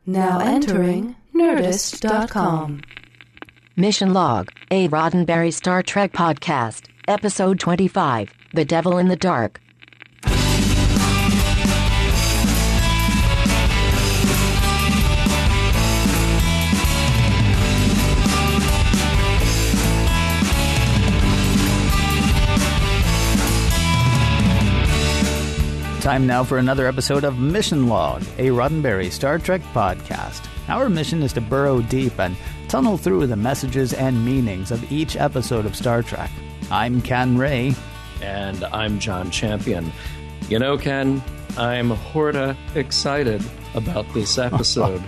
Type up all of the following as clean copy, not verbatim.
Now entering Nerdist.com. Mission Log, a Roddenberry Star Trek podcast, Episode 25, The Devil in the Dark. Time now for another episode of Mission Log, a Roddenberry Star Trek podcast. Our mission is to burrow deep and tunnel through the messages and meanings of each episode of Star Trek. I'm Ken Ray. And I'm John Champion. You know, Ken, I'm Horta excited about this episode.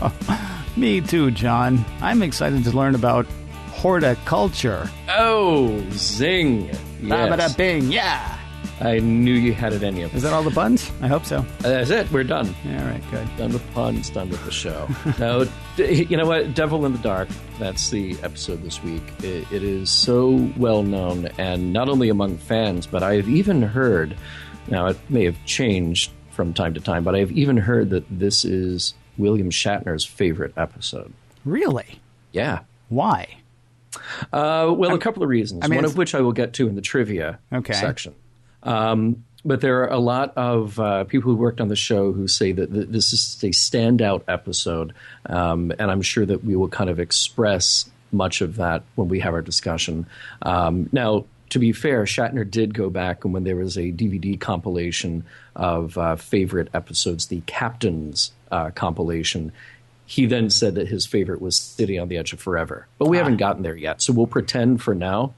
Me too, John. I'm excited to learn about Horta culture. Oh, zing. Yes. Ba-ba-da-bing, yeah. I knew you had it in you. Is that all the puns? I hope so. That's it. We're done. Yeah, all right, good. Done with puns, done with the show. Now, you know what? Devil in the Dark, that's the episode this week. It is so well known, and not only among fans, but I've even heard, now it may have changed from time to time, but I've even heard that this is William Shatner's favorite episode. Really? Yeah. Why? Well, a couple of reasons, one of which I will get to in the trivia section. But there are a lot of people who worked on the show who say that this is a standout episode, and I'm sure that we will kind of express much of that when we have our discussion. Now, to be fair, Shatner did go back, and when there was a DVD compilation of favorite episodes, the Captain's compilation, he then said that his favorite was City on the Edge of Forever. But we haven't gotten there yet, so we'll pretend for now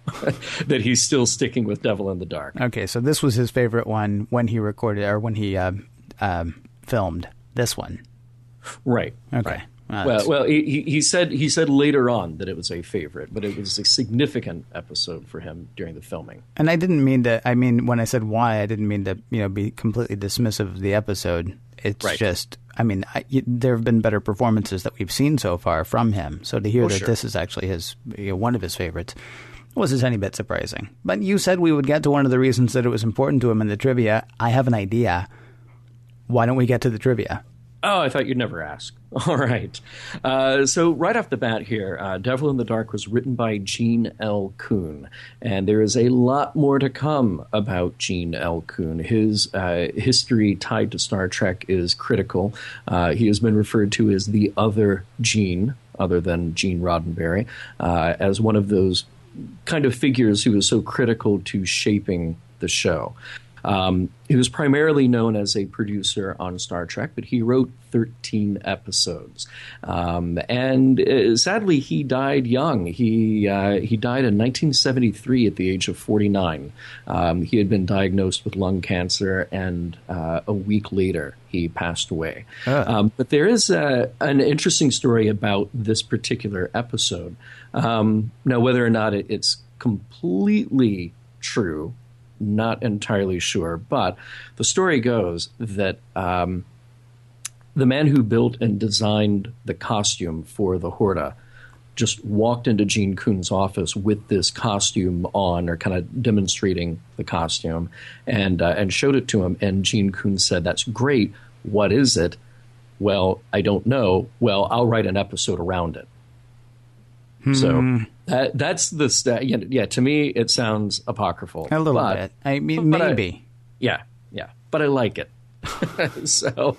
that he's still sticking with Devil in the Dark. Okay, so this was his favorite one when he recorded, or when he filmed this one. Right. Okay. Right. Well, he said later on that it was a favorite, but it was a significant episode for him during the filming. And I didn't mean to, when I said why, I didn't mean to, be completely dismissive of the episode. It's just, there have been better performances that we've seen so far from him. So to hear that this is actually his, one of his favorites wasn't any bit surprising. But you said we would get to one of the reasons that it was important to him in the trivia. I have an idea. Why don't we get to the trivia? Oh, I thought you'd never ask. All right. So right off the bat here, Devil in the Dark was written by Gene L. Coon. And there is a lot more to come about Gene L. Coon. His history tied to Star Trek is critical. He has been referred to as the other Gene, other than Gene Roddenberry, as one of those kind of figures who was so critical to shaping the show. He was primarily known as a producer on Star Trek, but he wrote 13 episodes. And sadly, he died young. He died in 1973 at the age of 49. He had been diagnosed with lung cancer, and a week later, he passed away. But there is an interesting story about this particular episode. Now, whether or not it's completely true, not entirely sure, but the story goes that the man who built and designed the costume for the Horta just walked into Gene Coon's office with this costume on, or kind of demonstrating the costume, and showed it to him. And Gene Coon said, "That's great. What is it?" "Well, I don't know." "Well, I'll write an episode around it." So that's the yeah. To me, it sounds apocryphal. A little bit. Maybe. Yeah, but I like it. So,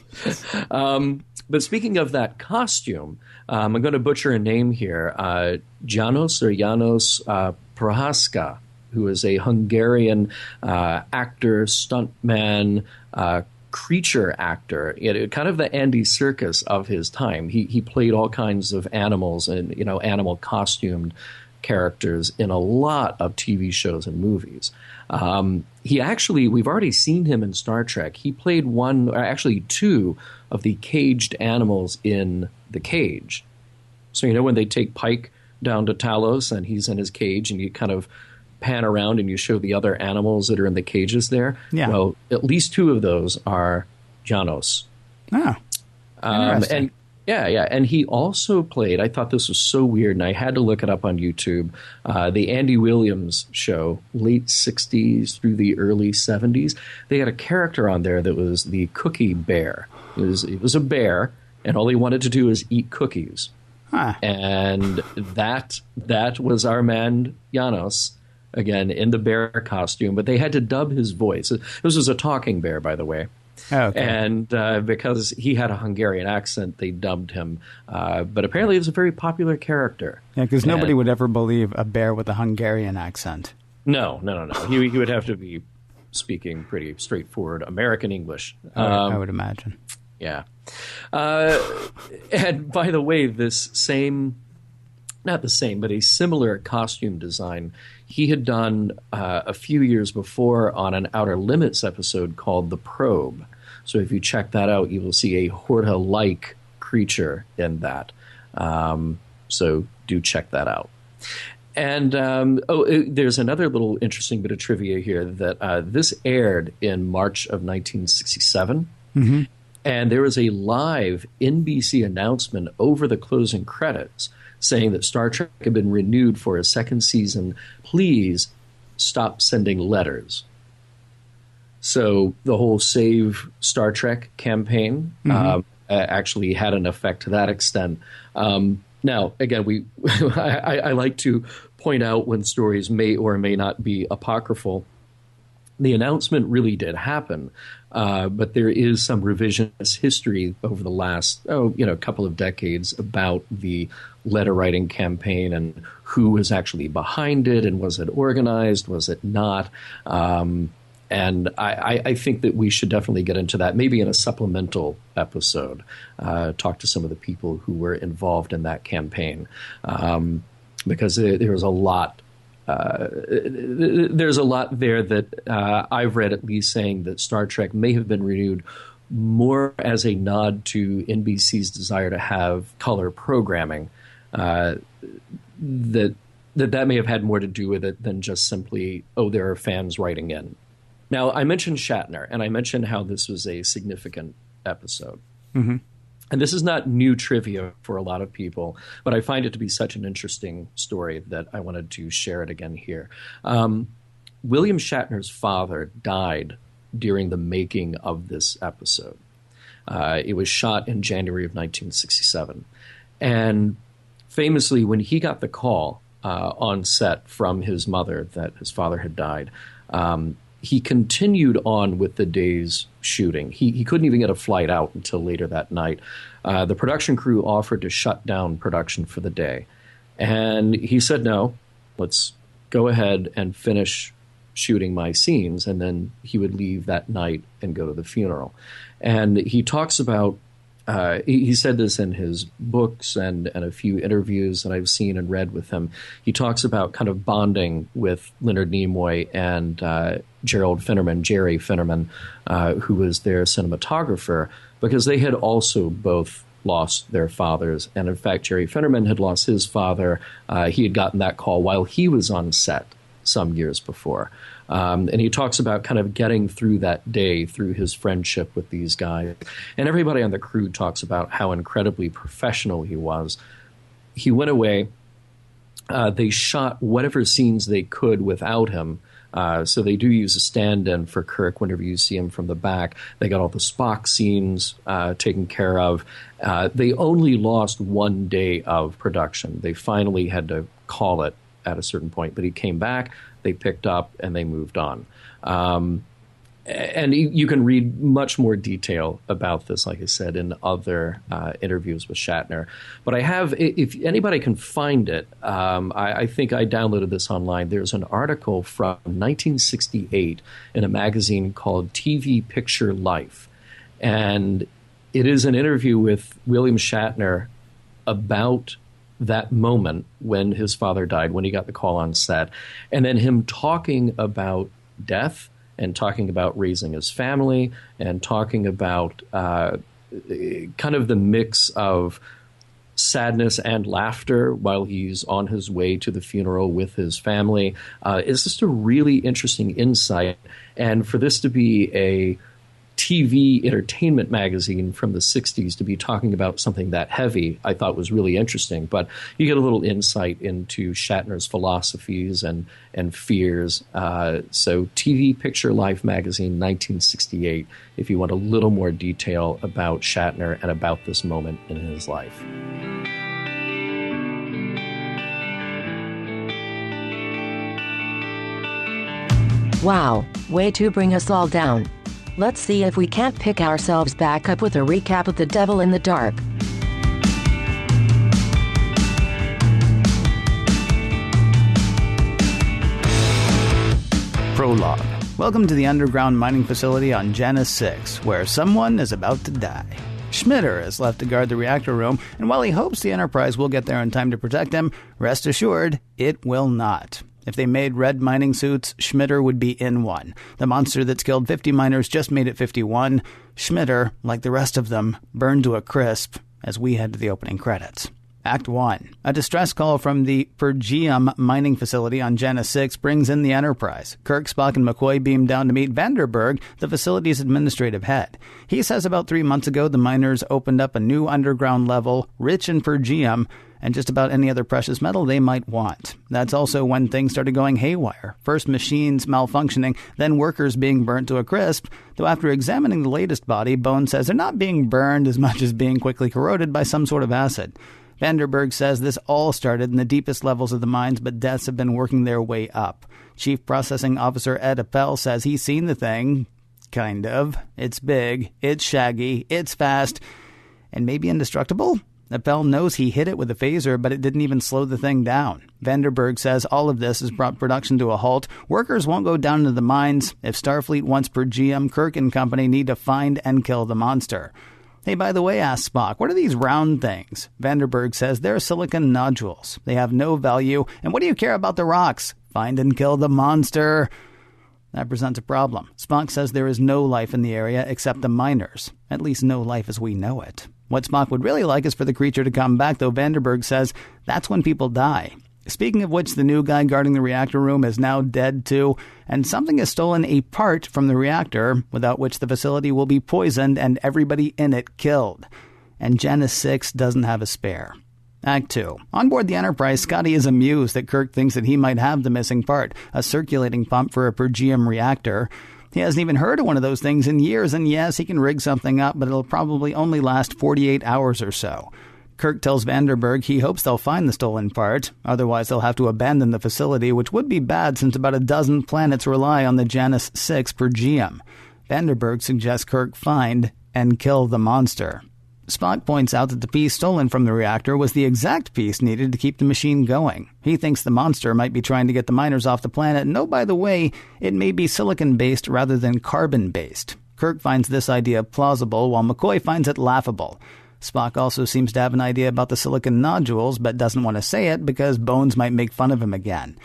but speaking of that costume, I'm going to butcher a name here. Janos Prohaska, who is a Hungarian actor, stuntman, creature actor, kind of the Andy Serkis of his time. He played all kinds of animals and animal costumed characters in a lot of TV shows and movies. We've already seen him in Star Trek. He played two of the caged animals in The Cage. So when they take Pike down to Talos and he's in his cage, and you kind of pan around and you show the other animals that are in the cages there. Yeah. Well, at least two of those are Janos. Oh, interesting. And he also played, I thought this was so weird, and I had to look it up on YouTube, the Andy Williams show, late 60s through the early 70s. They had a character on there that was the Cookie Bear. It was a bear, and all he wanted to do is eat cookies. Huh. And that was our man Janos, again, in the bear costume. But they had to dub his voice. This was a talking bear, by the way. Okay. And because he had a Hungarian accent, they dubbed him. But apparently, he was a very popular character. Yeah, because nobody would ever believe a bear with a Hungarian accent. No. He would have to be speaking pretty straightforward American English. I would imagine. Yeah. And by the way, this same, not the same, but a similar costume design he had done a few years before on an Outer Limits episode called The Probe. So if you check that out, you will see a Horta-like creature in that. So do check that out. And there's another little interesting bit of trivia here that this aired in March of 1967. Mm-hmm. And there was a live NBC announcement over the closing credits saying that Star Trek had been renewed for a second season. Please stop sending letters. So the whole Save Star Trek campaign actually had an effect to that extent. Now, again, I like to point out when stories may or may not be apocryphal. The announcement really did happen, but there is some revisionist history over the last couple of decades about the letter writing campaign and who was actually behind it, and was it organized, was it not? And I think that we should definitely get into that, maybe in a supplemental episode, talk to some of the people who were involved in that campaign, because there was a lot. There's a lot there that I've read, at least, saying that Star Trek may have been renewed more as a nod to NBC's desire to have color programming. That may have had more to do with it than just simply, there are fans writing in. Now, I mentioned Shatner, and I mentioned how this was a significant episode. Mm-hmm. And this is not new trivia for a lot of people, but I find it to be such an interesting story that I wanted to share it again here. William Shatner's father died during the making of this episode. It was shot in January of 1967. And famously, when he got the call on set from his mother that his father had died, he continued on with the day's shooting. He couldn't even get a flight out until later that night. The production crew offered to shut down production for the day. And he said, no, let's go ahead and finish shooting my scenes. And then he would leave that night and go to the funeral. And he talks about, he said this in his books and a few interviews that I've seen and read with him. He talks about kind of bonding with Leonard Nimoy and Jerry Finnerman, who was their cinematographer, because they had also both lost their fathers. And in fact, Jerry Finnerman had lost his father. He had gotten that call while he was on set some years before. And he talks about kind of getting through that day through his friendship with these guys. And everybody on the crew talks about how incredibly professional he was. He went away. They shot whatever scenes they could without him. So they do use a stand-in for Kirk whenever you see him from the back. They got all the Spock scenes taken care of. They only lost 1 day of production. They finally had to call it at a certain point. But he came back, they picked up, and they moved on. And you can read much more detail about this, like I said, in other interviews with Shatner. But I have, if anybody can find it, I think I downloaded this online. There's an article from 1968 in a magazine called TV Picture Life. And it is an interview with William Shatner about that moment when his father died, when he got the call on set, and then him talking about death and talking about raising his family and talking about kind of the mix of sadness and laughter while he's on his way to the funeral with his family. It's just a really interesting insight. And for this to be TV entertainment magazine from the 60s to be talking about something that heavy, I thought was really interesting. But you get a little insight into Shatner's philosophies and fears. So TV Picture Life magazine, 1968, if you want a little more detail about Shatner and about this moment in his life. Wow, way to bring us all down. Let's see if we can't pick ourselves back up with a recap of The Devil in the Dark. Prologue. Welcome to the underground mining facility on Janus 6, where someone is about to die. Schmitter is left to guard the reactor room, and while he hopes the Enterprise will get there in time to protect him, rest assured, it will not. If they made red mining suits, Schmitter would be in one. The monster that's killed 50 miners just made it 51. Schmitter, like the rest of them, burned to a crisp as we head to the opening credits. Act 1. A distress call from the Pergium mining facility on Janus 6 brings in the Enterprise. Kirk, Spock, and McCoy beam down to meet Vanderberg, the facility's administrative head. He says about 3 months ago the miners opened up a new underground level, rich in Pergium, and just about any other precious metal they might want. That's also when things started going haywire. First machines malfunctioning, then workers being burnt to a crisp, though after examining the latest body, Bones says they're not being burned as much as being quickly corroded by some sort of acid. Vanderberg says this all started in the deepest levels of the mines, but deaths have been working their way up. Chief Processing Officer Ed Appel says he's seen the thing. Kind of. It's big, it's shaggy, it's fast, and maybe indestructible? Appel knows he hit it with a phaser, but it didn't even slow the thing down. Vanderberg says all of this has brought production to a halt. Workers won't go down into the mines. If Starfleet wants Pergium, Kirk and company need to find and kill the monster. Hey, by the way, asks Spock, what are these round things? Vanderberg says they're silicon nodules. They have no value. And what do you care about the rocks? Find and kill the monster. That presents a problem. Spock says there is no life in the area except the miners. At least no life as we know it. What Spock would really like is for the creature to come back, though Vanderberg says that's when people die. Speaking of which, the new guy guarding the reactor room is now dead too, and something has stolen a part from the reactor, without which the facility will be poisoned and everybody in it killed. And Janus 6 doesn't have a spare. Act 2. On board the Enterprise, Scotty is amused that Kirk thinks that he might have the missing part, a circulating pump for a Pergium reactor. He hasn't even heard of one of those things in years, and yes, he can rig something up, but it'll probably only last 48 hours or so. Kirk tells Vanderberg he hopes they'll find the stolen part, otherwise they'll have to abandon the facility, which would be bad since about a dozen planets rely on the Janus 6 Pergium. Vanderberg suggests Kirk find and kill the monster. Spock points out that the piece stolen from the reactor was the exact piece needed to keep the machine going. He thinks the monster might be trying to get the miners off the planet, and oh, by the way, it may be silicon-based rather than carbon-based. Kirk finds this idea plausible, while McCoy finds it laughable. Spock also seems to have an idea about the silicon nodules, but doesn't want to say it because Bones might make fun of him again.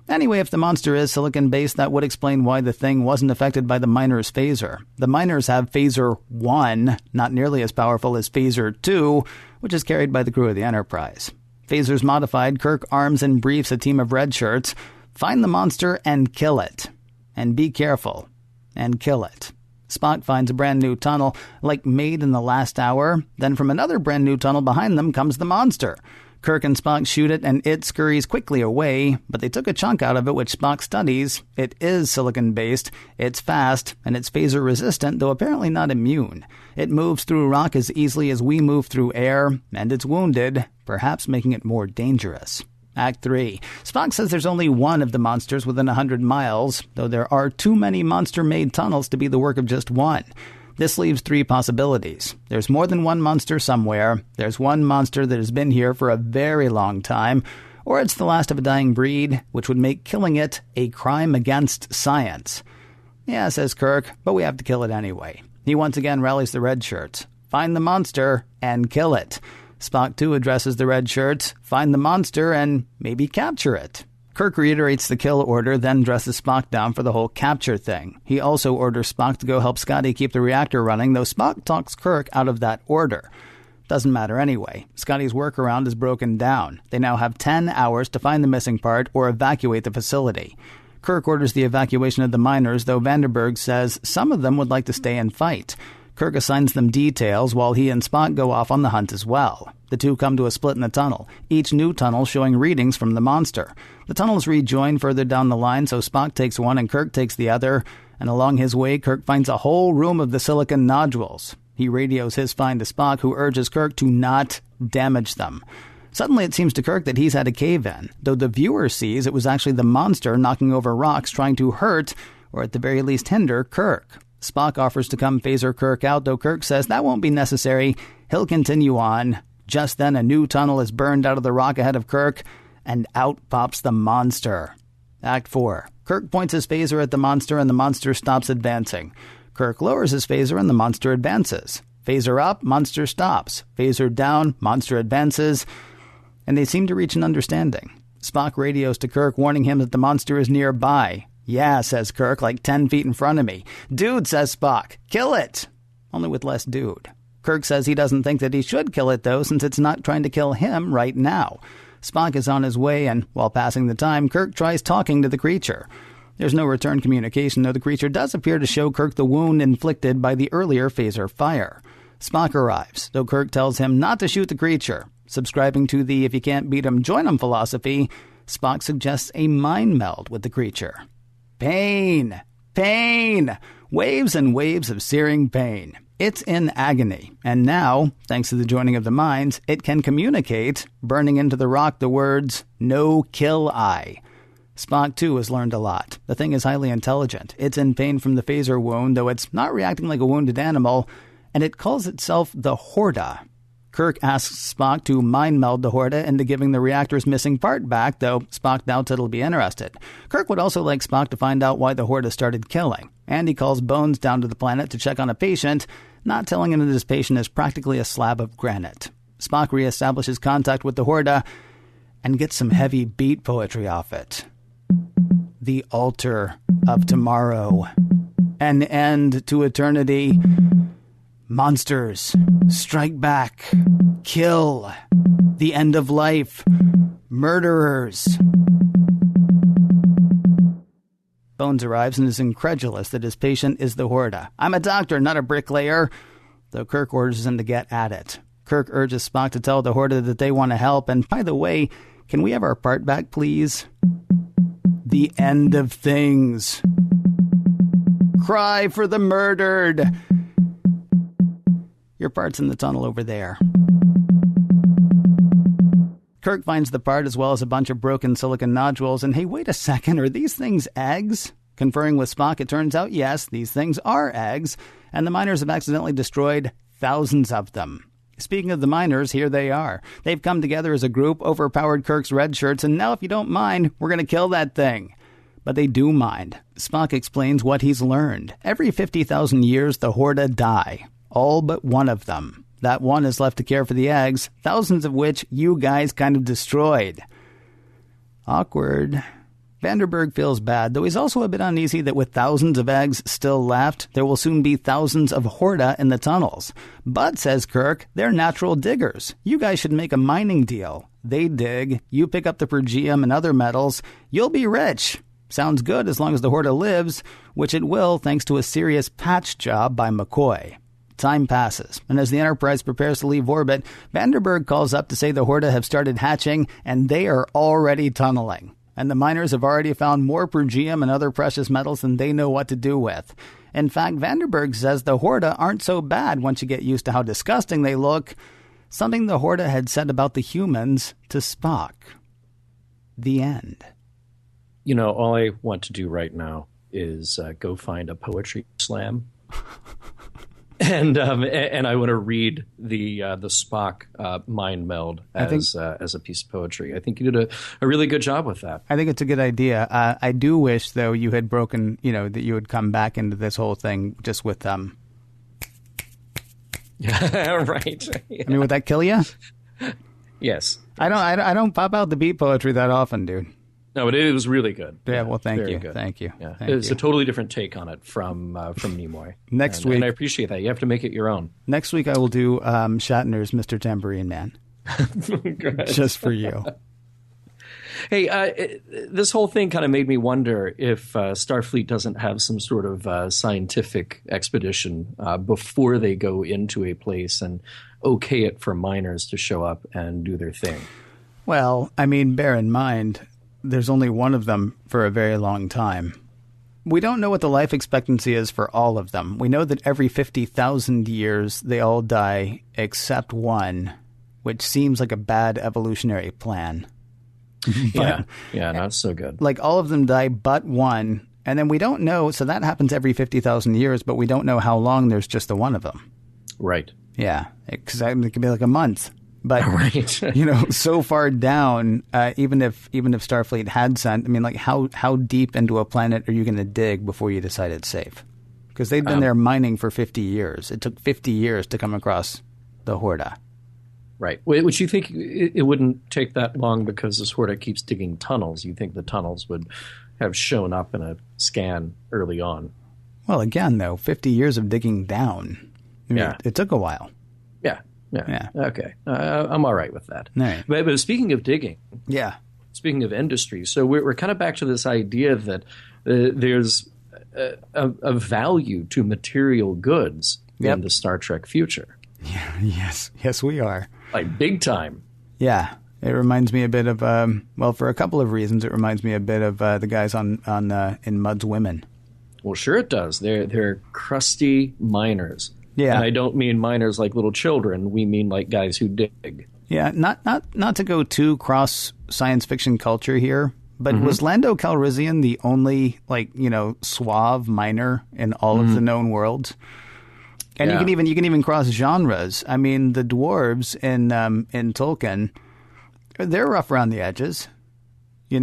Anyway, if the monster is silicon-based, that would explain why the thing wasn't affected by the miner's phaser. The miners have phaser 1, not nearly as powerful as phaser 2, which is carried by the crew of the Enterprise. Phasers modified, Kirk arms and briefs a team of red shirts. Find the monster and kill it. And be careful. And kill it. Spock finds a brand new tunnel, like made in the last hour. Then from another brand new tunnel behind them comes the monster. Kirk and Spock shoot it, and it scurries quickly away, but they took a chunk out of it, which Spock studies. It is silicon-based, it's fast, and it's phaser-resistant, though apparently not immune. It moves through rock as easily as we move through air, and it's wounded, perhaps making it more dangerous. Act 3. Spock says there's only one of the monsters within 100 miles, though there are too many monster-made tunnels to be the work of just one. This leaves 3 possibilities. There's more than one monster somewhere, there's one monster that has been here for a very long time, or it's the last of a dying breed, which would make killing it a crime against science. Yeah, says Kirk, but we have to kill it anyway. He once again rallies the red shirts. Find the monster and kill it. Spock, too, addresses the red shirts, find the monster, and maybe capture it. Kirk reiterates the kill order, then dresses Spock down for the whole capture thing. He also orders Spock to go help Scotty keep the reactor running, though Spock talks Kirk out of that order. Doesn't matter anyway. Scotty's workaround is broken down. They now have 10 hours to find the missing part or evacuate the facility. Kirk orders the evacuation of the miners, though Vanderberg says some of them would like to stay and fight. Kirk assigns them details while he and Spock go off on the hunt as well. The two come to a split in the tunnel, each new tunnel showing readings from the monster. The tunnels rejoin further down the line, so Spock takes one and Kirk takes the other, and along his way, Kirk finds a whole room of the silicon nodules. He radios his find to Spock, who urges Kirk to not damage them. Suddenly it seems to Kirk that he's had a cave-in, though the viewer sees it was actually the monster knocking over rocks trying to hurt, or at the very least hinder, Kirk. Spock offers to come phaser Kirk out, though Kirk says that won't be necessary. He'll continue on. Just then, a new tunnel is burned out of the rock ahead of Kirk, and out pops the monster. Act 4. Kirk points his phaser at the monster, and the monster stops advancing. Kirk lowers his phaser, and the monster advances. Phaser up, monster stops. Phaser down, monster advances. And they seem to reach an understanding. Spock radios to Kirk, warning him that the monster is nearby. Yeah, says Kirk, like 10 feet in front of me. Dude, says Spock, kill it! Only with less dude. Kirk says he doesn't think that he should kill it, though, since it's not trying to kill him right now. Spock is on his way, and while passing the time, Kirk tries talking to the creature. There's no return communication, though the creature does appear to show Kirk the wound inflicted by the earlier phaser fire. Spock arrives, though Kirk tells him not to shoot the creature. Subscribing to the if you can't beat 'em, join 'em philosophy, Spock suggests a mind meld with the creature. Pain! Pain! Waves and waves of searing pain. It's in agony, and now, thanks to the joining of the minds, it can communicate, burning into the rock the words, "No kill I." Spock, too, has learned a lot. The thing is highly intelligent. It's in pain from the phaser wound, though it's not reacting like a wounded animal, and it calls itself the Horta. Kirk asks Spock to mind meld the Horta into giving the reactor's missing part back, though Spock doubts it'll be interested. Kirk would also like Spock to find out why the Horta started killing, and he calls Bones down to the planet to check on a patient, not telling him that his patient is practically a slab of granite. Spock reestablishes contact with the Horta and gets some heavy beat poetry off it. The altar of tomorrow. An end to eternity. Monsters, strike back, kill, the end of life, murderers. Bones arrives and is incredulous that his patient is the Horta. I'm a doctor, not a bricklayer, though Kirk orders him to get at it. Kirk urges Spock to tell the Horta that they want to help, and by the way, can we have our part back, please? The end of things. Cry for the murdered. Your part's in the tunnel over there. Kirk finds the part as well as a bunch of broken silicon nodules, and hey, wait a second, are these things eggs? Conferring with Spock, it turns out, yes, these things are eggs, and the miners have accidentally destroyed thousands of them. Speaking of the miners, here they are. They've come together as a group, overpowered Kirk's red shirts, and now, if you don't mind, we're going to kill that thing. But they do mind. Spock explains what he's learned. Every 50,000 years, the Horta die. All but one of them. That one is left to care for the eggs, thousands of which you guys kind of destroyed. Awkward. Vanderberg feels bad, though he's also a bit uneasy that with thousands of eggs still left, there will soon be thousands of Horta in the tunnels. But, says Kirk, they're natural diggers. You guys should make a mining deal. They dig, you pick up the pergium and other metals, you'll be rich. Sounds good as long as the Horta lives, which it will thanks to a serious patch job by McCoy. Time passes, and as the Enterprise prepares to leave orbit, Vanderberg calls up to say the Horta have started hatching, and they are already tunneling. And the miners have already found more pergium and other precious metals than they know what to do with. In fact, Vanderberg says the Horta aren't so bad once you get used to how disgusting they look, something the Horta had said about the humans to Spock. The end. You know, all I want to do right now is go find a poetry slam. And I want to read the Spock mind meld as a piece of poetry. I think you did a really good job with that. I think it's a good idea. I do wish, though, you had broken, that you would come back into this whole thing just with Right. I mean, would that kill you? Yes. I don't pop out the beat poetry that often, dude. No, but it was really good. Yeah, well, thank you. Good. Thank you. Yeah. Thank it's you. a totally different take on it from Nimoy. Next week. And I appreciate that. You have to make it your own. Next week I will do Shatner's Mr. Tambourine Man. Good. Just for you. Hey, this whole thing kind of made me wonder if Starfleet doesn't have some sort of scientific expedition before they go into a place and okay it for miners to show up and do their thing. Well, I mean, bear in mind, there's only one of them for a very long time. We don't know what the life expectancy is for all of them. We know that every 50,000 years they all die except one, which seems like a bad evolutionary plan. Yeah, not so good. Like all of them die but one, and then we don't know, so that happens every 50,000 years, but we don't know how long there's just the one of them. Right. Yeah, because it could be like a month. But, right. So far down, even if Starfleet had sent, I mean, like how deep into a planet are you going to dig before you decide it's safe? Because they've been there mining for 50 years. It took 50 years to come across the Horta. Right. Which you think it wouldn't take that long because this Horta keeps digging tunnels. You think the tunnels would have shown up in a scan early on. Well, again, though, 50 years of digging down. I mean, it took a while. Yeah. Okay. I'm all right with that. Right. But speaking of digging. Yeah. Speaking of industry, so we're kind of back to this idea that there's a value to material goods in the Star Trek future. Yeah, yes, we are. Like big time. Yeah. It reminds me a bit of, for a couple of reasons, it reminds me a bit of the guys in Mudd's Women. Well, sure it does. They're crusty miners. Yeah. And I don't mean miners like little children. We mean like guys who dig. Yeah, not to go too cross science fiction culture here, but was Lando Calrissian the only suave miner in all of the known worlds? And you can even cross genres. I mean, the dwarves in Tolkien, they're rough around the edges. They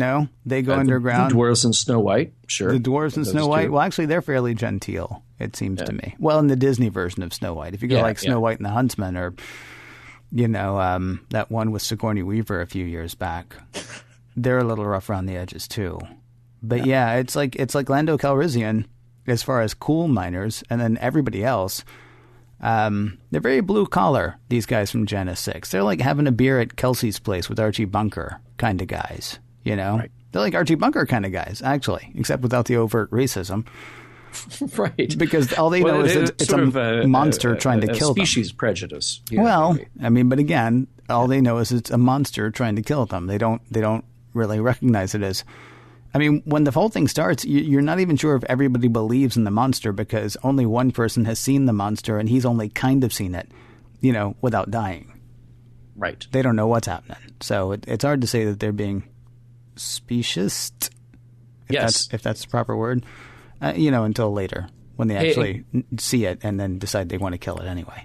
go underground. The dwarves in Snow White, sure. The dwarves in Snow White, well, actually, they're fairly genteel, it seems to me. Well, in the Disney version of Snow White. If you go Snow White and the Huntsman or, that one with Sigourney Weaver a few years back, they're a little rough around the edges, too. But it's like Lando Calrissian as far as cool miners, and then everybody else, they're very blue collar, these guys from Genesis 6. They're like having a beer at Kelsey's place with Archie Bunker kind of guys. Right. They're like Archie Bunker kind of guys, actually, except without the overt racism. Right. Because all they know is it's a monster trying to kill them. Species prejudice. Well, I mean, but again, all they know is it's a monster trying to kill them. They don't really recognize it as... I mean, when the whole thing starts, you're not even sure if everybody believes in the monster because only one person has seen the monster and he's only kind of seen it, without dying. Right. They don't know what's happening. So it's hard to say that they're being... specious, if that's the proper word, until later when they actually see it and then decide they want to kill it anyway.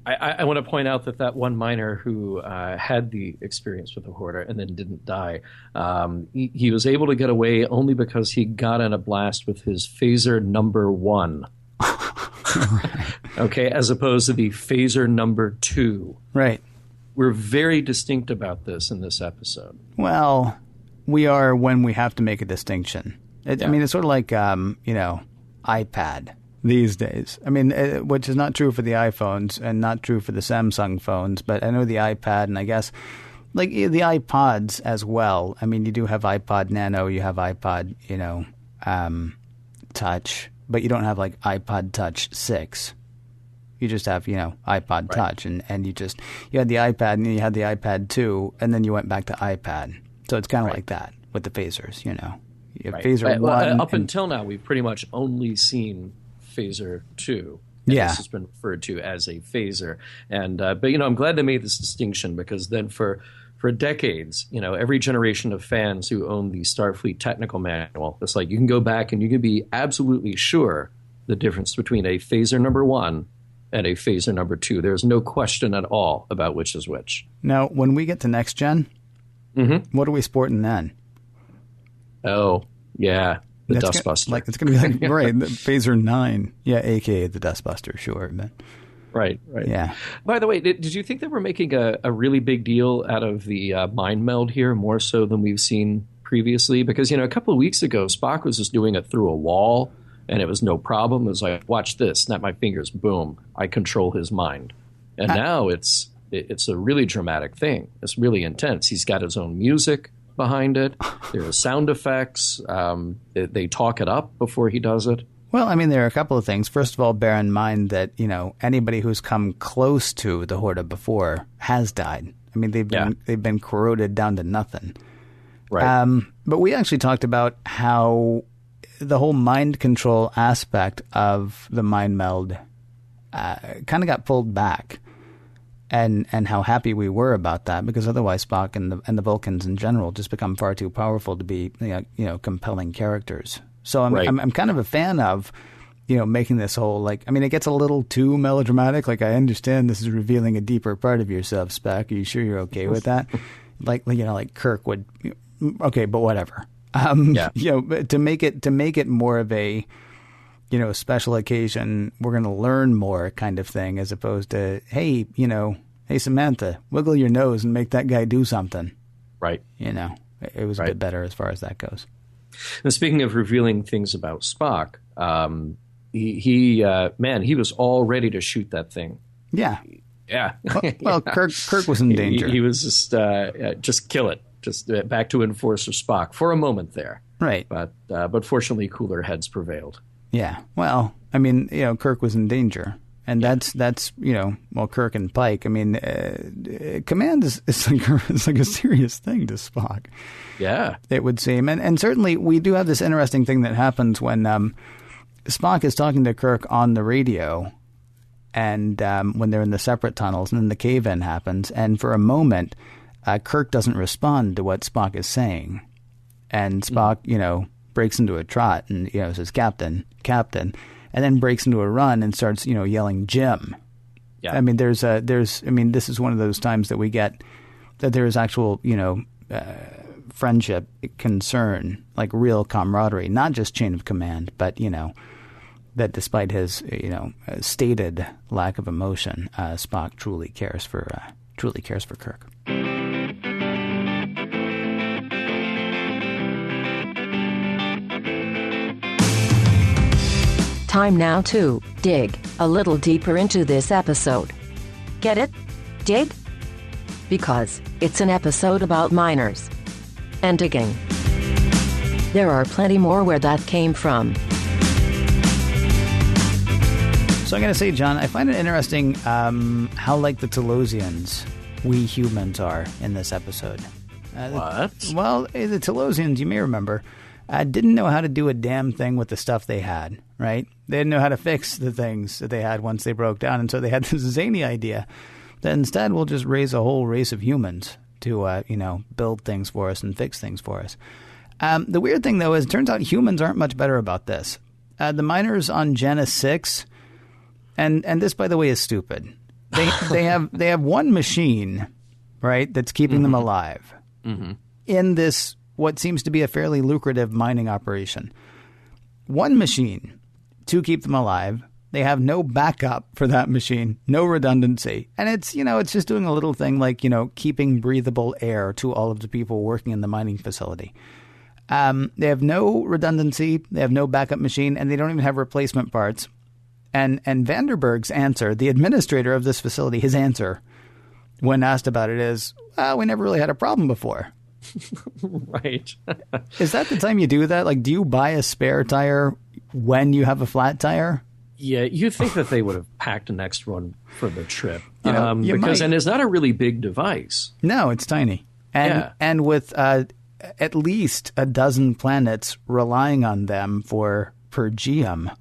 I want to point out that one miner who had the experience with the Horta and then didn't die, he was able to get away only because he got in a blast with his phaser number 1. Okay, as opposed to the phaser number 2. Right. We're very distinct about this in this episode. Well... we are when we have to make a distinction. I mean, it's sort of like, iPad these days. I mean, which is not true for the iPhones and not true for the Samsung phones, but I know the iPad and I guess like the iPods as well. I mean, you do have iPod Nano, you have iPod, Touch, but you don't have like iPod Touch 6. You just have, iPod Touch and you had the iPad and then you had the iPad 2 and then you went back to iPad. So it's kind of like that with the phasers, You have phaser 1. Up until now, we've pretty much only seen phaser 2. This has been referred to as a phaser. And but I'm glad they made this distinction because then for decades, every generation of fans who own the Starfleet technical manual, it's like you can go back and you can be absolutely sure the difference between a phaser number 1 and a phaser number 2. There's no question at all about which is which. Now, when we get to next gen, what are we sporting then? Oh, yeah. The Dustbuster. It's going to be like, right, the Phaser 9. Yeah, a.k.a. the Dustbuster, sure. But. Right. Yeah. By the way, did you think they were making a really big deal out of the mind meld here, more so than we've seen previously? Because, a couple of weeks ago, Spock was just doing it through a wall, and it was no problem. It was like, watch this, snap my fingers, boom, I control his mind. And now it's a really dramatic thing. It's really intense. He's got his own music. behind it. There are sound effects. They talk it up before he does it. Well, I mean, there are a couple of things. First of all, bear in mind that, anybody who's come close to the Horta before has died. I mean, they've been corroded down to nothing. Right. But we actually talked about how the whole mind control aspect of the mind meld kind of got pulled back, and how happy we were about that, because otherwise Spock and the Vulcans in general just become far too powerful to be compelling characters. So I'm kind of a fan of making this whole, it gets a little too melodramatic. Like, I understand this is revealing a deeper part of yourself, Spock. Are you sure you're okay with that? like Kirk would. Okay, but whatever. To make it more of a special occasion, we're going to learn more kind of thing, as opposed to, hey Samantha, wiggle your nose and make that guy do something. Right. It was a bit better as far as that goes. Now, speaking of revealing things about Spock, he was all ready to shoot that thing. Yeah. Yeah. Well, Kirk was in danger. He was just kill it. Just back to Enforcer Spock for a moment there. Right. But fortunately, cooler heads prevailed. Yeah. Well, Kirk was in danger. And that's Kirk and Pike. Command is like a serious thing to Spock. Yeah. It would seem. And certainly we do have this interesting thing that happens when Spock is talking to Kirk on the radio, and when they're in the separate tunnels, and then the cave-in happens. And for a moment, Kirk doesn't respond to what Spock is saying. And Spock, breaks into a trot and, says, Captain. And then breaks into a run and starts, yelling, Jim. Yeah. This is one of those times that we get that there is actual, friendship, concern, like real camaraderie, not just chain of command, but, that despite his, stated lack of emotion, Spock truly cares for Kirk. Time now to dig a little deeper into this episode. Get it? Dig? Because it's an episode about miners and digging. There are plenty more where that came from. So I'm going to say, John, I find it interesting how like the Telosians we humans are in this episode. What? The Telosians, you may remember, didn't know how to do a damn thing with the stuff they had, right? They didn't know how to fix the things that they had once they broke down, and so they had this zany idea that instead we'll just raise a whole race of humans to, build things for us and fix things for us. The weird thing, though, is it turns out humans aren't much better about this. The miners on Janus 6, and this, by the way, is stupid. They have one machine, right, that's keeping them alive in this what seems to be a fairly lucrative mining operation. One machine to keep them alive. They have no backup for that machine, no redundancy. And it's just doing a little thing like, keeping breathable air to all of the people working in the mining facility. They have no redundancy, they have no backup machine, and they don't even have replacement parts. And Vanderberg's answer, the administrator of this facility, his answer when asked about it is, we never really had a problem before. Right. Is that the time you do that? Like, do you buy a spare tire when you have a flat tire? Yeah, you'd think that they would have packed an extra one for the trip. And it's not a really big device. No, it's tiny. And with at least a dozen planets relying on them for per GM.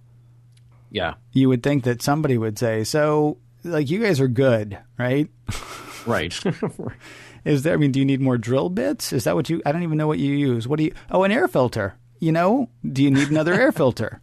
Yeah. You would think that somebody would say, so, like, you guys are good, right? Right. Is there, do you need more drill bits? Is that what I don't even know what you use. An air filter. Do you need another air filter?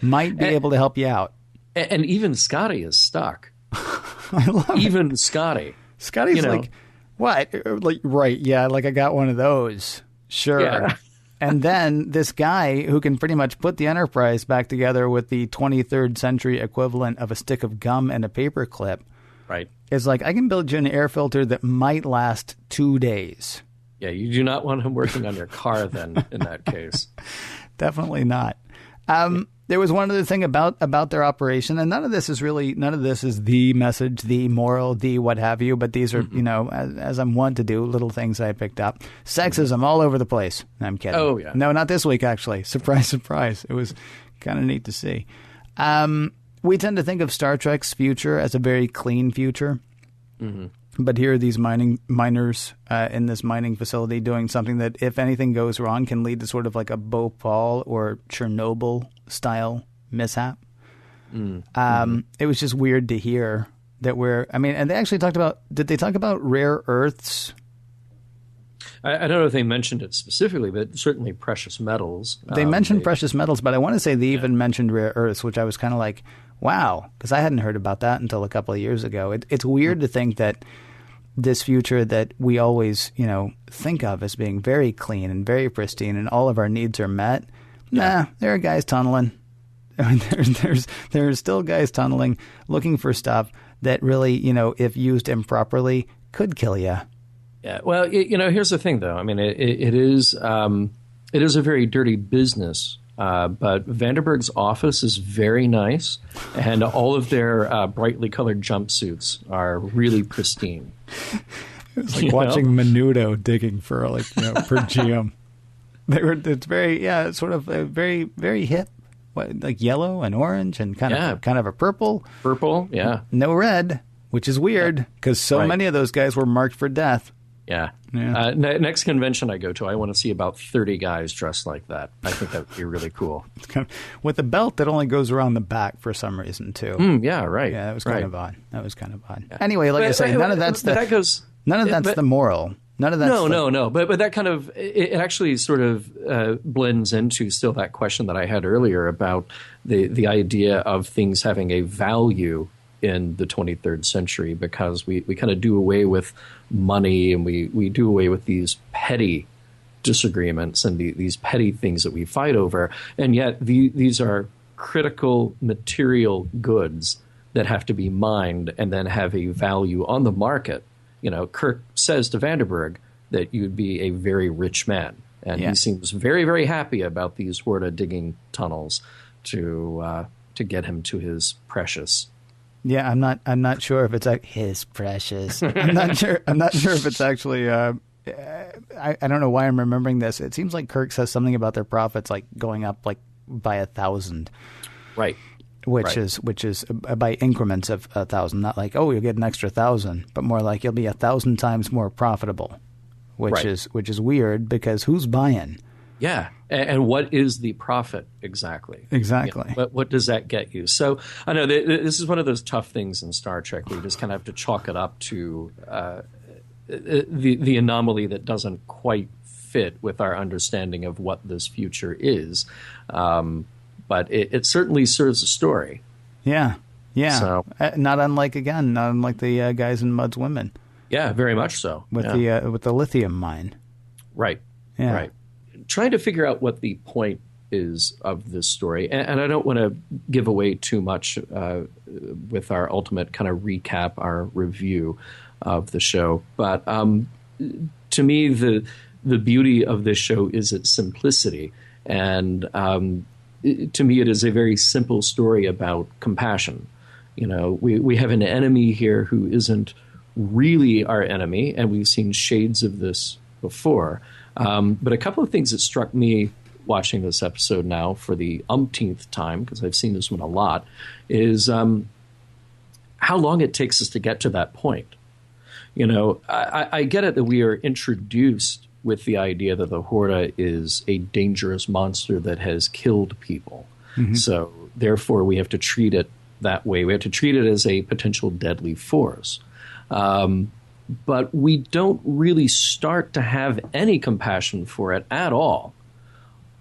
Might be able to help you out. And even Scotty is stuck. I love it. Even Scotty. Scotty's like, what? Like, right, yeah, like I got one of those. Sure. Yeah. And then this guy who can pretty much put the Enterprise back together with the 23rd century equivalent of a stick of gum and a paper clip. Right. Is like, I can build you an air filter that might last 2 days. Yeah, you do not want him working on your car then, in that case. Definitely not. There was one other thing about their operation, and none of this is the message, the moral, the what have you, but these are, as I'm wont to do, little things I picked up. Sexism all over the place. I'm kidding. Oh, yeah. No, not this week, actually. Surprise, surprise. It was kind of neat to see. We tend to think of Star Trek's future as a very clean future. Mm-hmm. But here are these miners in this mining facility doing something that, if anything goes wrong, can lead to sort of like a Bhopal or Chernobyl-style mishap. It was just weird to hear that and they actually did they talk about rare earths? I don't know if they mentioned it specifically, but certainly precious metals. They mentioned precious metals, but I want to say they even mentioned rare earths, which I was kind of like, wow, because I hadn't heard about that until a couple of years ago. It's weird to think that this future that we always, think of as being very clean and very pristine and all of our needs are met. Nah, there are guys tunneling. I mean, there's still guys tunneling, looking for stuff that really, if used improperly, could kill you. Yeah. Well, here's the thing, though. I mean, it is a very dirty business. But Vandenberg's office is very nice, and all of their brightly colored jumpsuits are really pristine. It's like watching Menudo digging for per GM. It's sort of very, very hip, like yellow and orange and kind of a purple. Purple, yeah. No red, which is weird because so many of those guys were marked for death. Yeah. Next convention I go to, I want to see about 30 guys dressed like that. I think that would be really cool. It's kind of, with a belt that only goes around the back for some reason, too. Yeah, right. Yeah, that was kind of odd. Yeah. Anyway, like I say, none of that's the moral. None of that's No. But that kind of, it actually sort of blends into still that question that I had earlier about the idea of things having a value in the 23rd century, because we kind of do away with money and we do away with these petty disagreements and these petty things that we fight over. And yet these are critical material goods that have to be mined and then have a value on the market. Kirk says to Vandenberg that you'd be a very rich man. And he seems very, very happy about these Horta digging tunnels to get him to his precious. Yeah, I'm not sure if it's his precious. I'm not sure if it's actually. I don't know why I'm remembering this. It seems like Kirk says something about their profits like going up like by 1,000. Right. Which is by increments of 1,000, not like you'll get an extra 1,000, but more like you'll be 1,000 times more profitable, which is weird because who's buying? Yeah. And what is the profit exactly? Exactly. What does that get you? So I know this is one of those tough things in Star Trek where you just kind of have to chalk it up to the anomaly that doesn't quite fit with our understanding of what this future is. But it certainly serves a story. Yeah. Yeah. So, not unlike the guys in Mud's Women. Yeah, very much so. With the lithium mine. Right. Yeah. Right. Trying to figure out what the point is of this story, and I don't want to give away too much with our ultimate kind of recap, our review of the show. But to me, the beauty of this show is its simplicity, and to me, it is a very simple story about compassion. We have an enemy here who isn't really our enemy, and we've seen shades of this before. But a couple of things that struck me watching this episode now for the umpteenth time, because I've seen this one a lot, is how long it takes us to get to that point. I get it that we are introduced with the idea that the Horta is a dangerous monster that has killed people. Mm-hmm. So therefore we have to treat it that way. We have to treat it as a potential deadly force. But we don't really start to have any compassion for it at all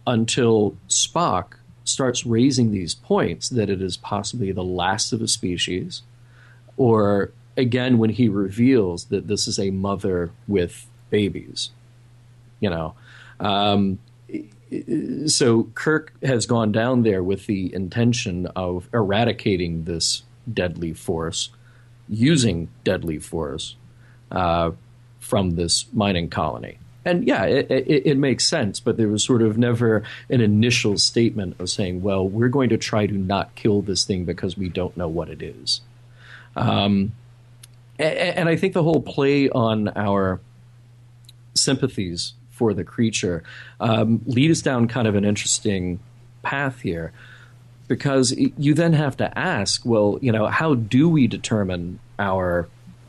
until Spock starts raising these points that it is possibly the last of a species, or again when he reveals that this is a mother with babies. So Kirk has gone down there with the intention of eradicating this deadly force, using deadly force from this mining colony. And yeah, it makes sense, but there was sort of never an initial statement of saying, well, we're going to try to not kill this thing because we don't know what it is. And I think the whole play on our sympathies for the creature lead us down kind of an interesting path here, because you then have to ask, well, how do we determine our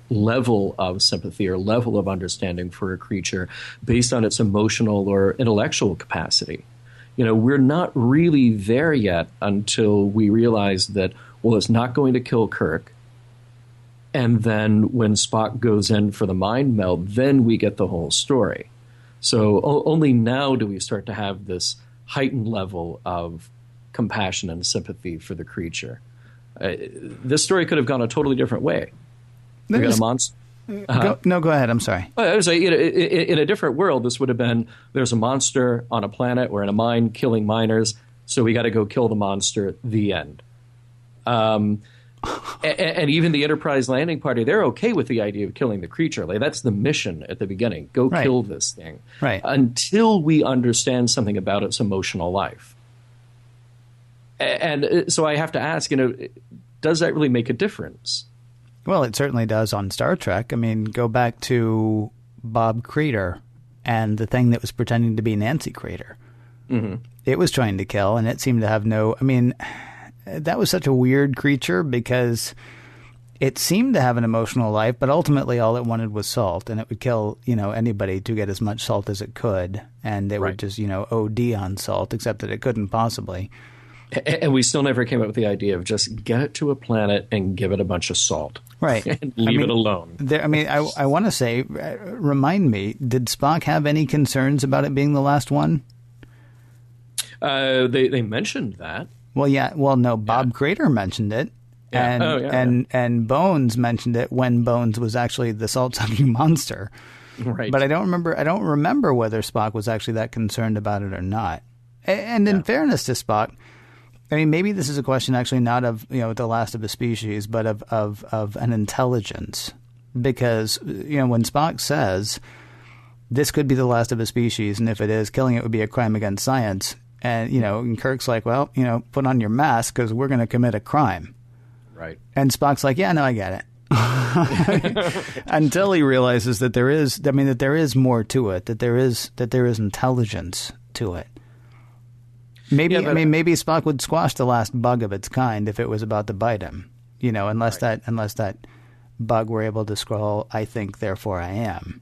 level of sympathy or level of understanding for a creature based on its emotional or intellectual capacity? We're not really there yet until we realize that, well, it's not going to kill Kirk. And then when Spock goes in for the mind meld, then we get the whole story. So only now do we start to have this heightened level of compassion and sympathy for the creature. This story could have gone a totally different way. We got a monster. Go ahead. I'm sorry. I was saying, in a different world, this would have been, there's a monster on a planet or in a mine killing miners, so we got to go kill the monster, the end. And even the Enterprise landing party, they're okay with the idea of killing the creature. Like, that's the mission at the beginning. Go kill this thing. Right. Until we understand something about its emotional life. And so I have to ask, does that really make a difference? Well, it certainly does on Star Trek. I mean, go back to Bob Crater and the thing that was pretending to be Nancy Crater. Mm-hmm. It was trying to kill, and it seemed to have no... I mean, that was such a weird creature because it seemed to have an emotional life, but ultimately all it wanted was salt, and it would kill, anybody to get as much salt as it could, and it would just, OD on salt, except that it couldn't possibly... And we still never came up with the idea of just get it to a planet and give it a bunch of salt. Right. And leave it alone. I want to say, remind me, did Spock have any concerns about it being the last one? They mentioned that. Well, yeah. Well, no, Bob Crater mentioned it. Yeah. And Bones mentioned it when Bones was actually the salt-sucking monster. Right. But I don't remember whether Spock was actually that concerned about it or not. And in fairness to Spock, I mean, maybe this is a question actually not of, the last of a species, but of an intelligence. Because, when Spock says this could be the last of a species, and if it is, killing it would be a crime against science. And, and Kirk's like, well, put on your mask because we're going to commit a crime. Right. And Spock's like, yeah, no, I get it. Until he realizes that there is more to it, that there is intelligence to it. Maybe maybe Spock would squash the last bug of its kind if it was about to bite him. Unless that bug were able to scroll, I think, therefore I am.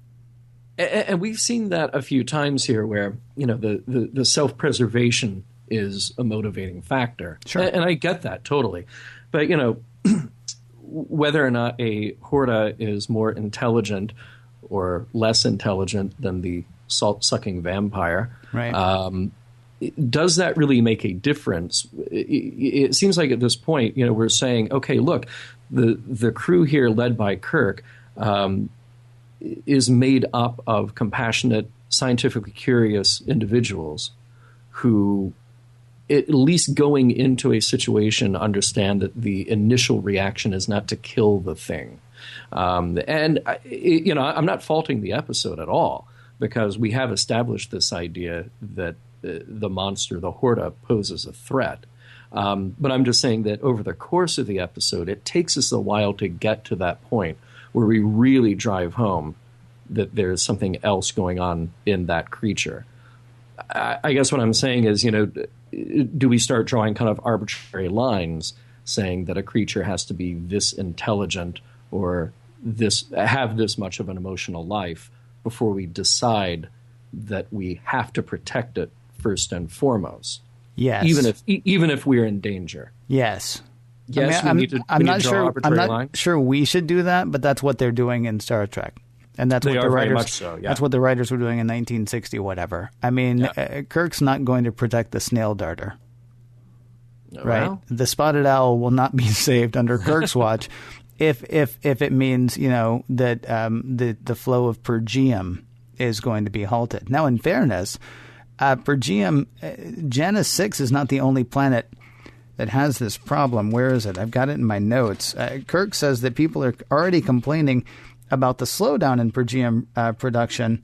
And we've seen that a few times here where, the self-preservation is a motivating factor. Sure. And I get that totally. But, whether or not a Horta is more intelligent or less intelligent than the salt-sucking vampire, right. Does that really make a difference? It seems like at this point, we're saying, okay, look, the crew here led by Kirk is made up of compassionate, scientifically curious individuals who, at least going into a situation, understand that the initial reaction is not to kill the thing. And I'm not faulting the episode at all, because we have established this idea that the monster, the Horta, poses a threat. But I'm just saying that over the course of the episode, it takes us a while to get to that point where we really drive home that there's something else going on in that creature. I guess what I'm saying is, do we start drawing kind of arbitrary lines saying that a creature has to be this intelligent or have this much of an emotional life before we decide that we have to protect it first and foremost. Yes. Even if we're in danger. Yes. Yes, I'm not sure we should do that, but that's what they're doing in Star Trek. And that's what the writers, very much so, yeah. That's what the writers were doing in 1960, whatever. I mean, Kirk's not going to protect the snail darter. Right? Well. The spotted owl will not be saved under Kirk's watch if it means, that the flow of Pergium is going to be halted. Now, in fairness, Pergium, Janus 6 is not the only planet that has this problem. Where is it? I've got it in my notes. Kirk says that people are already complaining about the slowdown in Pergium production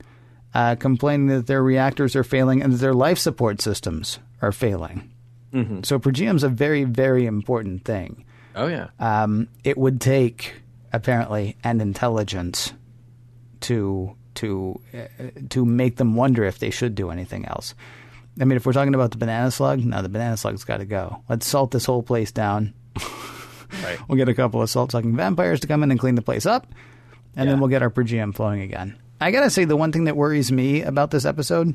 complaining that their reactors are failing and that their life support systems are failing. Mm-hmm. So per diem is a very, very important thing. Oh, yeah. It would take, apparently, an intelligence to make them wonder if they should do anything else. I mean, if we're talking about the banana slug, no, the banana slug's got to go. Let's salt this whole place down. Right. We'll get a couple of salt-sucking vampires to come in and clean the place up, and then we'll get our per diem flowing again. I got to say, the one thing that worries me about this episode,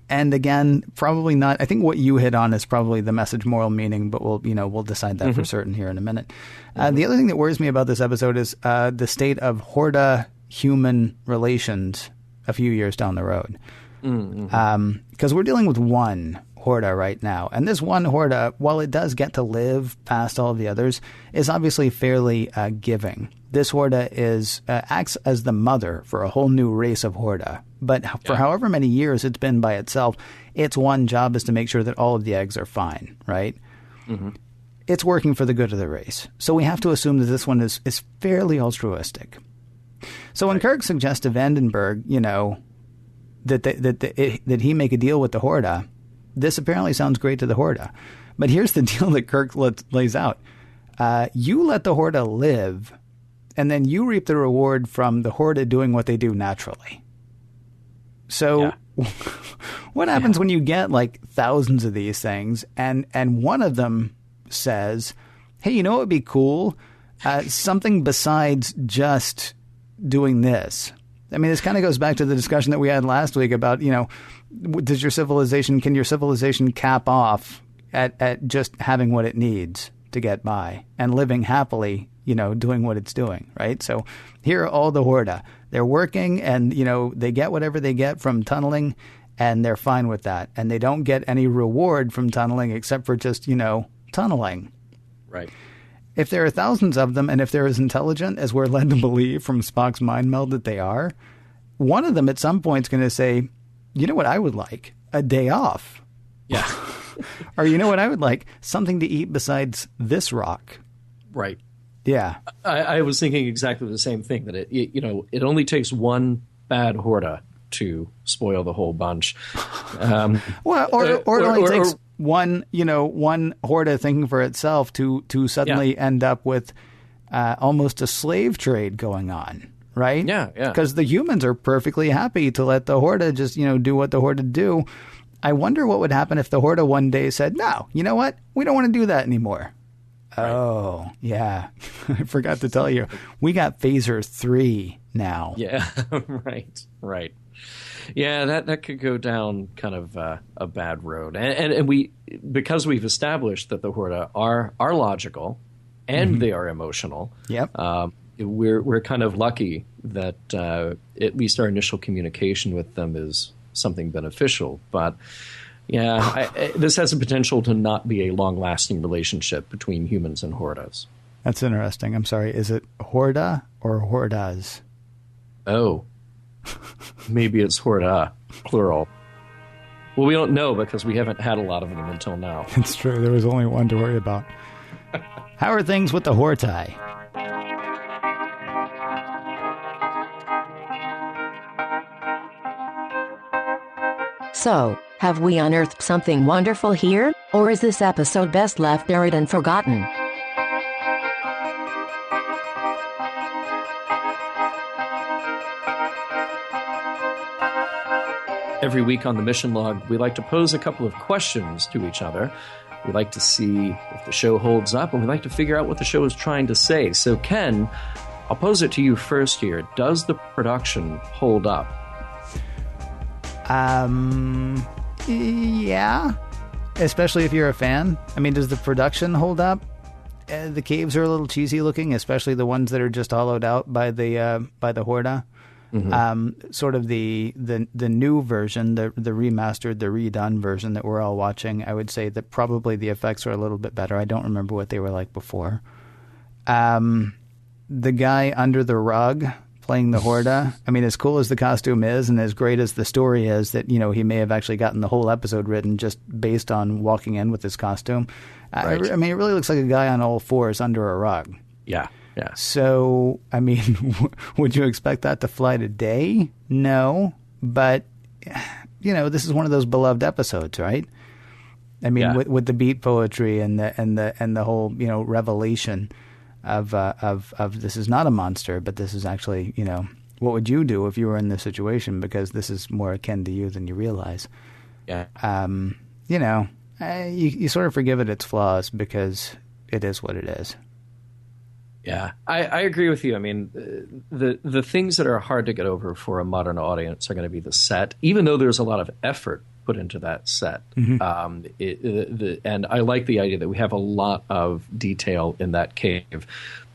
and again, probably not, I think what you hit on is probably the message, moral meaning, but we'll decide that for certain here in a minute. The other thing that worries me about this episode is the state of Horta-human relations a few years down the road. Because we're dealing with one Horta right now. And this one Horta, while it does get to live past all of the others, is obviously fairly giving. This Horta acts as the mother for a whole new race of Horta. But for however many years it's been by itself, its one job is to make sure that all of the eggs are fine, right? Mm-hmm. It's working for the good of the race. So we have to assume that this one is fairly altruistic. So when Kirk suggests to Vandenberg, that he make a deal with the Horta, this apparently sounds great to the Horta. But here's the deal that Kirk lays out. You let the Horta live, and then you reap the reward from the Horta doing what they do naturally. So what happens when you get like thousands of these things, and one of them says, hey, you know what would be cool? Something besides just doing this. I mean, this kind of goes back to the discussion that we had last week about, can your civilization cap off at just having what it needs to get by and living happily, doing what it's doing, right? So here are all the Horta. They're working and, they get whatever they get from tunneling and they're fine with that. And they don't get any reward from tunneling except for just, tunneling. Right. If there are thousands of them, and if they're as intelligent as we're led to believe from Spock's mind meld that they are, one of them at some point is going to say, you know what I would like? A day off. Yeah. Or you know what I would like? Something to eat besides this rock. Right. Yeah. I was thinking exactly the same thing, that it only takes one bad Horta to spoil the whole bunch. Or it only takes one Horta thinking for itself to suddenly end up with almost a slave trade going on, right? Yeah, yeah. Because the humans are perfectly happy to let the Horta just, do what the Horta do. I wonder what would happen if the Horta one day said, no, you know what? We don't want to do that anymore. Right. Oh, yeah. I forgot to tell you. We got Phaser 3 now. Yeah, right. Yeah, that could go down kind of a bad road. And we, because we've established that the Horta are logical and they are emotional. Yep. We're kind of lucky that at least our initial communication with them is something beneficial. But this has the potential to not be a long-lasting relationship between humans and Hortas. That's interesting. I'm sorry. Is it Horta or Hortas? Oh. Maybe it's Horta, plural. Well, we don't know because we haven't had a lot of them until now. It's true. There was only one to worry about. How are things with the Hortai? So, have we unearthed something wonderful here, or is this episode best left buried and forgotten? Every week on the Mission Log, we like to pose a couple of questions to each other. We like to see if the show holds up, and we like to figure out what the show is trying to say. So, Ken, I'll pose it to you first here. Does the production hold up? Yeah. Especially if you're a fan. I mean, does the production hold up? The caves are a little cheesy looking, especially the ones that are just hollowed out by the Horta. Mm-hmm. Sort of the new version, the remastered, the redone version that we're all watching, I would say that probably the effects are a little bit better. I don't remember what they were like before. The guy under the rug playing the Horta, I mean, as cool as the costume is and as great as the story is that, he may have actually gotten the whole episode written just based on walking in with his costume. Right. I mean, it really looks like a guy on all fours under a rug. Yeah. Yeah. So, I mean, would you expect that to fly today? No. but this is one of those beloved episodes, right? I mean, with the beat poetry and the whole revelation of this is not a monster, but this is actually what would you do if you were in this situation, because this is more akin to you than you realize. Yeah. You sort of forgive it its flaws because it is what it is. Yeah, I agree with you. I mean, the things that are hard to get over for a modern audience are going to be the set, even though there's a lot of effort put into that set. Mm-hmm. And I like the idea that we have a lot of detail in that cave.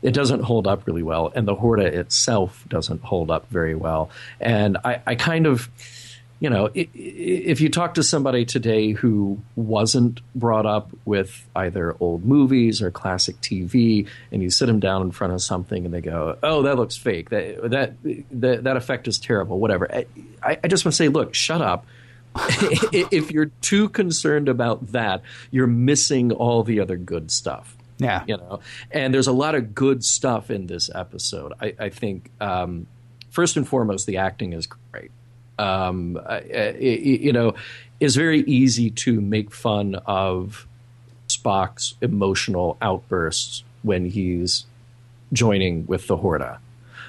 It doesn't hold up really well, and the Horta itself doesn't hold up very well. And I kind of... if you talk to somebody today who wasn't brought up with either old movies or classic TV, and you sit them down in front of something and they go, "Oh, that looks fake. That effect is terrible." Whatever. I just want to say, look, shut up. If you're too concerned about that, you're missing all the other good stuff. Yeah. And there's a lot of good stuff in this episode. I think first and foremost, the acting is great. It's very easy to make fun of Spock's emotional outbursts when he's joining with the Horta.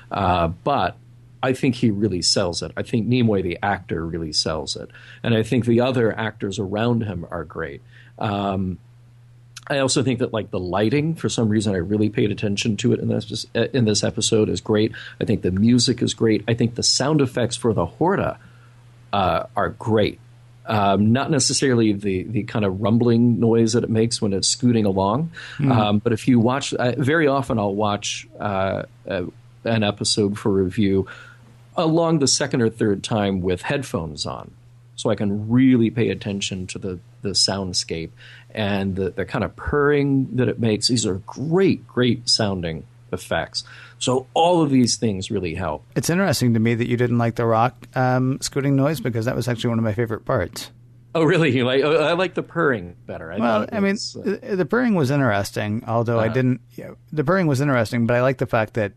But I think he really sells it. I think Nimoy, the actor, really sells it. And I think the other actors around him are great. I also think that, like, the lighting, for some reason, I really paid attention to it in this episode, is great. I think the music is great. I think the sound effects for the Horta are great. Not necessarily the kind of rumbling noise that it makes when it's scooting along. But if you watch, very often I'll watch an episode for review along the second or third time with headphones on, so I can really pay attention to the soundscape and the kind of purring that it makes. These are great sounding effects. So all of these things really help. It's interesting to me that you didn't like the rock scooting noise, because that was actually one of my favorite parts. Oh, really? I like the purring better. The purring was interesting, although I didn't... the purring was interesting, but I like the fact that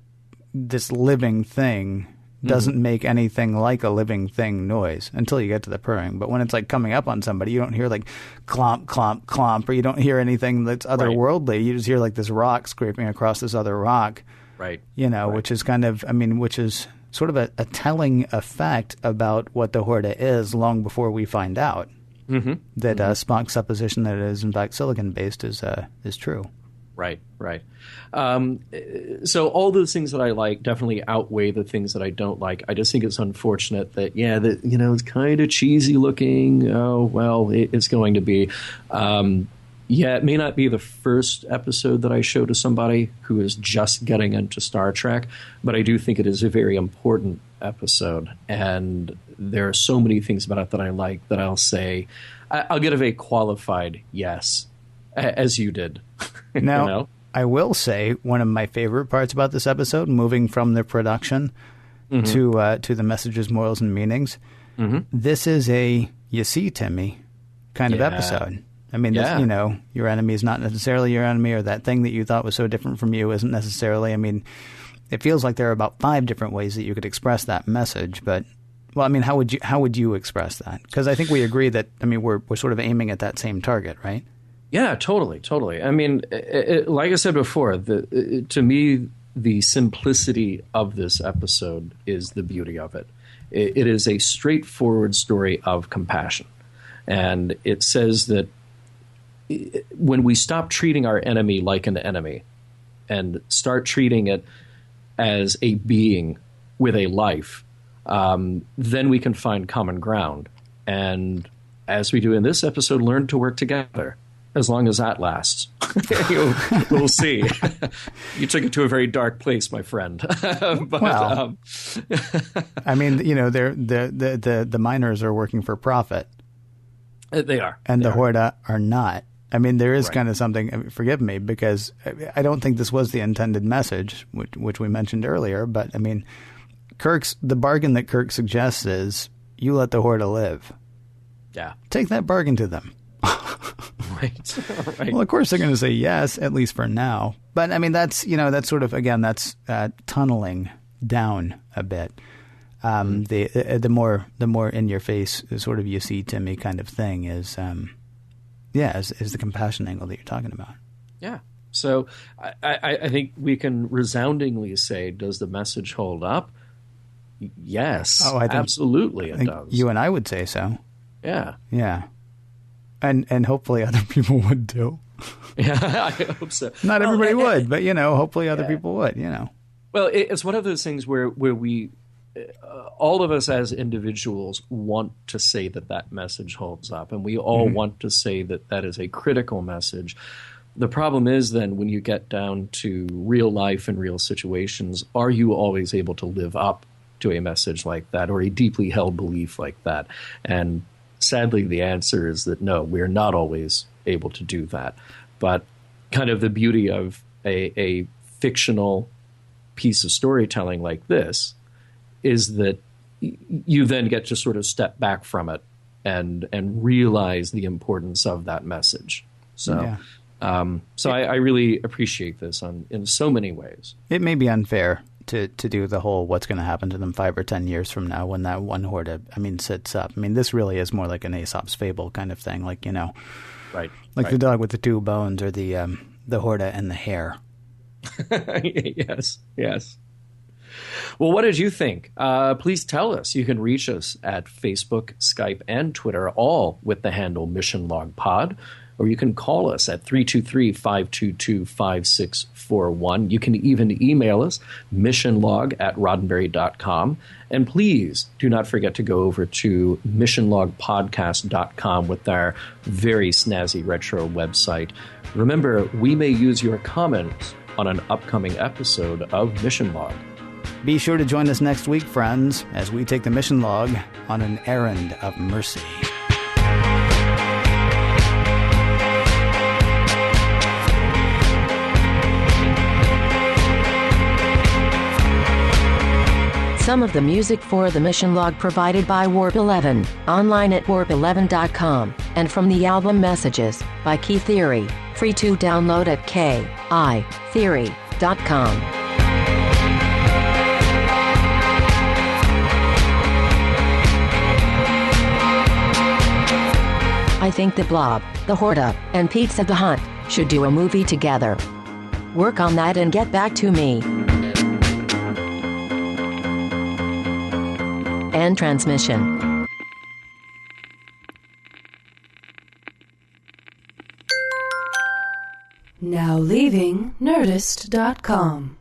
this living thing doesn't make anything like a living thing noise until you get to the purring. But when it's like coming up on somebody, you don't hear like clomp, clomp, clomp, or you don't hear anything that's otherworldly. You just hear like this rock scraping across this other rock. Right. Which is kind of, which is sort of a telling effect about what the Horta is long before we find out that Spock's supposition that it is in fact silicon-based is true. Right. So all those things that I like definitely outweigh the things that I don't like. I just think it's unfortunate that, it's kind of cheesy looking. Oh, well, it's going to be. It may not be the first episode that I show to somebody who is just getting into Star Trek, but I do think it is a very important episode. And there are so many things about it that I like that I'll say, I'll give it a qualified yes, as you did. Now, I will say one of my favorite parts about this episode, moving from the production to the messages, morals, and meanings, this is a you see, Timmy kind of episode. This, your enemy is not necessarily your enemy, or that thing that you thought was so different from you isn't necessarily. It feels like there are about 5 different ways that you could express that message. But, how would you express that? Because I think we agree that, we're sort of aiming at that same target, right? Yeah, totally. Like I said before, to me, the simplicity of this episode is the beauty of it. It is a straightforward story of compassion. And it says that when we stop treating our enemy like an enemy and start treating it as a being with a life, then we can find common ground. And as we do in this episode, learn to work together. As long as that lasts. We'll see. You took it to a very dark place, my friend. The miners are working for profit. They are. And the Horta are not. There is kind of something, forgive me, because I don't think this was the intended message, which we mentioned earlier, but the bargain that Kirk suggests is, you let the Horta live. Yeah. Take that bargain to them. Right. Well, of course they're going to say yes, at least for now. But that's sort of, again, that's tunneling down a bit. The more in your face sort of you see Timmy kind of thing is the compassion angle that you're talking about. Yeah. So I think we can resoundingly say, does the message hold up? Yes. I think, absolutely it does. You and I would say so. Yeah. Yeah. And hopefully other people would too. Yeah, I hope so. Not everybody would, but hopefully other people would. Well, it's one of those things where we, all of us as individuals, want to say that message holds up, and we all want to say that is a critical message. The problem is then when you get down to real life and real situations, are you always able to live up to a message like that or a deeply held belief like that? And sadly, the answer is that no, we're not always able to do that. But kind of the beauty of a fictional piece of storytelling like this is that you then get to sort of step back from it and realize the importance of that message. So, I really appreciate this in so many ways. It may be unfair to do the whole what's going to happen to them 5 or 10 years from now when that one Horta, sits up. This really is more like an Aesop's fable kind of thing, like, right, like the dog with the 2 bones or the Horta and the hare. Yes. Well, what did you think? Please tell us. You can reach us at Facebook, Skype, and Twitter, all with the handle Mission Log Pod. Or you can call us at 323-522-5641. You can even email us, missionlog@roddenberry.com. And please do not forget to go over to missionlogpodcast.com with our very snazzy retro website. Remember, we may use your comments on an upcoming episode of Mission Log. Be sure to join us next week, friends, as we take the Mission Log on an errand of mercy. Some of the music for the Mission Log provided by Warp 11, online at warp11.com, and from the album Messages by Key Theory, free to download at kitheory.com. I think the Blob, the Horta, and Pizza the Hunt should do a movie together. Work on that and get back to me. End transmission. Now leaving Nerdist.com.